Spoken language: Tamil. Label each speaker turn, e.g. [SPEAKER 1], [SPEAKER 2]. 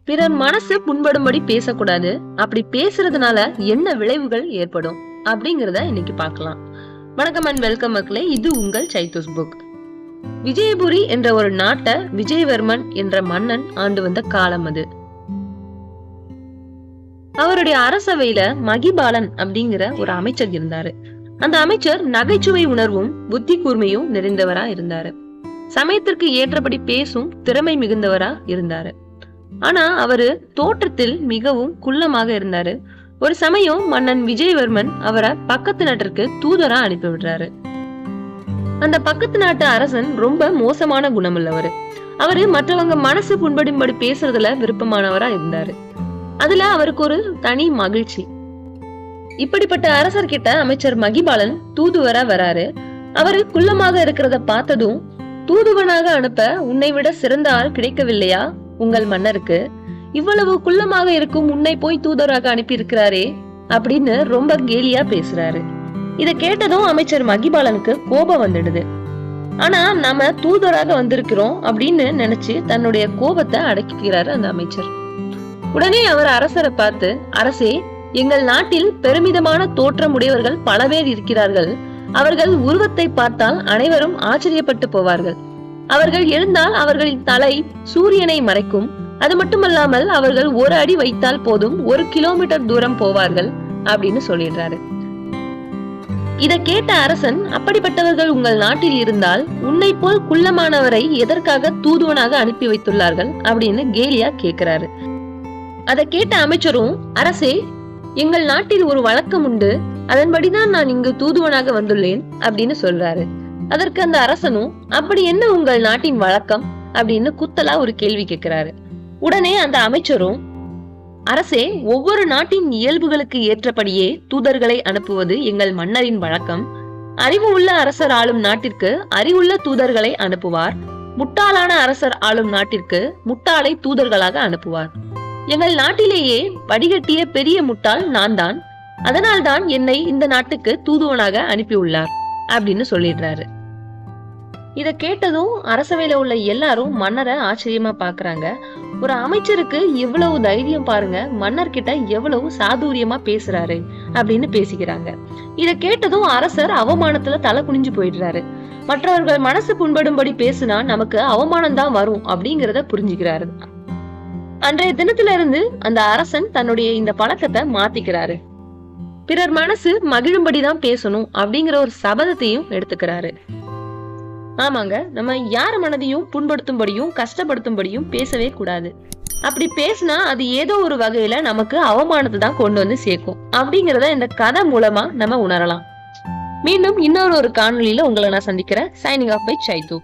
[SPEAKER 1] பிறர் மனசு புண்படும்படி பேசக்கூடாது. அப்படி பேசுறதுனால என்ன விளைவுகள் ஏற்படும் அப்படிங்கறத இன்னைக்கு பார்க்கலாம். வணக்கம் அண்ட் வெல்கம் மக்களே, இது உங்கள் சைத்தூஸ் புக். விஜயபுரி என்ற ஒரு நாட்டை விஜயவர்மன் என்ற மன்னன் ஆண்டு வந்த காலம் அது. அவருடைய அரசவையில மகிபாலன் அப்படிங்கிற ஒரு அமைச்சர் இருந்தாரு. அந்த அமைச்சர் நகைச்சுவை உணர்வும் புத்தி கூர்மையும் நிறைந்தவரா இருந்தாரு. சமயத்திற்கு ஏற்றபடி பேசும் திறமை மிகுந்தவரா இருந்தாரு. ஆனா அவரு தோற்றத்தில் மிகவும் குள்ளமாக இருந்தாரு. ஒரு சமயம் மன்னன் விஜயவர்மன் அவரை பக்கத்து நாட்டிற்கு தூதரா அனுப்பி விடுறாரு. அந்த பக்கத்து நாட்டு அரசன் ரொம்ப மோசமான குணமுள்ளவரு. அவரு மற்றவங்க மனசு புண்படும்படி பேசுறதுல விருப்பமானவரா இருந்தாரு. அதுல அவருக்கு ஒரு தனி மகிழ்ச்சி. இப்படிப்பட்ட அரசர்கிட்ட அமைச்சர் மகிபாலன் தூதுவரா வராரு. அவரு குள்ளமாக இருக்கிறத பார்த்ததும், தூதுவனாக அனுப்ப உன்னை விட சிறந்த ஆள் கிடைக்கவில்லையா உங்கள் மன்னருக்கு? இவ்வளவு குள்ளமாக இருக்கும் உன்னை போய் தூதராக அனுப்பி இருக்கிறாரே அப்படின்னு ரொம்ப கேலியா பேசுறாரு. இத கேட்டதும் அமைச்சர் மகிபாலனுக்கு கோபம் வந்துடுது. ஆனா நாம தூதராக வந்திருக்கிறோம் அப்படின்னு நினைச்சு தன்னுடைய கோபத்தை அடக்கிக்கிறாரு அந்த அமைச்சர். உடனே அவர் அரசரை பார்த்து, அரசே, எங்கள் நாட்டில் பெருமிதமான தோற்றம் உடையவர்கள் பல பேர் இருக்கிறார்கள். அவர்கள் உருவத்தை பார்த்தால் அனைவரும் ஆச்சரியப்பட்டு போவார்கள். அவர்கள் எழுந்தால் அவர்களின் தலை சூரியனை மறைக்கும். அது மட்டுமல்லாமல் அவர்கள் ஒரு அடி வைத்தால் போதும் 1 கிலோமீட்டர் தூரம் போவார்கள் அப்படின்னு சொல்லிடுறாரு. இத கேட்ட அரசன், அப்படிப்பட்டவர்கள் உங்கள் நாட்டில் இருந்தால் உன்னை போல் குள்ளமானவரை எதற்காக தூதுவனாக அனுப்பி வைத்துள்ளார்கள் அப்படின்னு கேலியா கேக்குறாரு. அதை கேட்ட அமைச்சரும், அரசே, எங்கள் நாட்டில் ஒரு வழக்கம் உண்டு, அதன்படிதான் நான் இங்கு தூதுவனாக வந்துள்ளேன் அப்படின்னு சொல்றாரு. அதற்கு அந்த அரசனும், அப்படி என்ன உங்கள் நாட்டின் வழக்கம் அப்படின்னு குத்தலா ஒரு கேள்வி கேட்கிறாரு. உடனே அந்த அமைச்சரும், அரசே, ஒவ்வொரு நாட்டின் இயல்புகளுக்கு ஏற்றபடியே தூதர்களை அனுப்புவது எங்கள் மன்னரின் வழக்கம். அறிவு உள்ள அரசர் ஆளும் நாட்டிற்கு அறிவுள்ள தூதர்களை அனுப்புவார். முட்டாளான அரசர் ஆளும் நாட்டிற்கு முட்டாளை தூதர்களாக அனுப்புவார். எங்கள் நாட்டிலேயே வடிகட்டிய பெரிய முட்டாள் நான் தான். அதனால்தான் என்னை இந்த நாட்டுக்கு தூதுவனாக அனுப்பியுள்ளார் அப்படின்னு சொல்லிடுறாரு. இத கேட்டதும் அரசவையில உள்ள எல்லாரும் மன்னரை ஆச்சரியமா பாக்குறாங்க. ஒரு அமைச்சருக்கு எவ்வளவு தைரியம் பாருங்க, மன்னர்கிட்ட எவ்வளவு சாதுரியமா பேசுறாரு அப்படின்னு பேசிக்கிறாங்க. இத கேட்டதும் அரசர் அவமானத்துல தலை குனிஞ்சு போயிடுறாரு. மற்றவர்கள் மனசு புண்படும்படி பேசுனா நமக்கு அவமானம் தான் வரும் அப்படிங்கறத புரிஞ்சுக்கிறாரு. அன்றைய தினத்துல இருந்து அந்த அரசன் தன்னுடைய இந்த பழக்கத்தை மாத்திக்கிறாரு. பிறர் மனசு மகிழும்படிதான் பேசணும் அப்படிங்கிற ஒரு சபதத்தையும் எடுத்துக்கிறாரு. ஆமாங்க, நம்ம யார் மனதையும் புண்படுத்தும்படியும் கஷ்டப்படுத்தும்படியும் பேசவே கூடாது. அப்படி பேசினா அது ஏதோ ஒரு வகையில நமக்கு அவமானத்தை தான் கொண்டு வந்து சேர்க்கும் அப்படிங்கறத இந்த கதை மூலமா நம்ம உணரலாம். மீண்டும் இன்னொரு காணொலியில உங்களை நான் சந்திக்கிறேன். Signing off by சைத்து.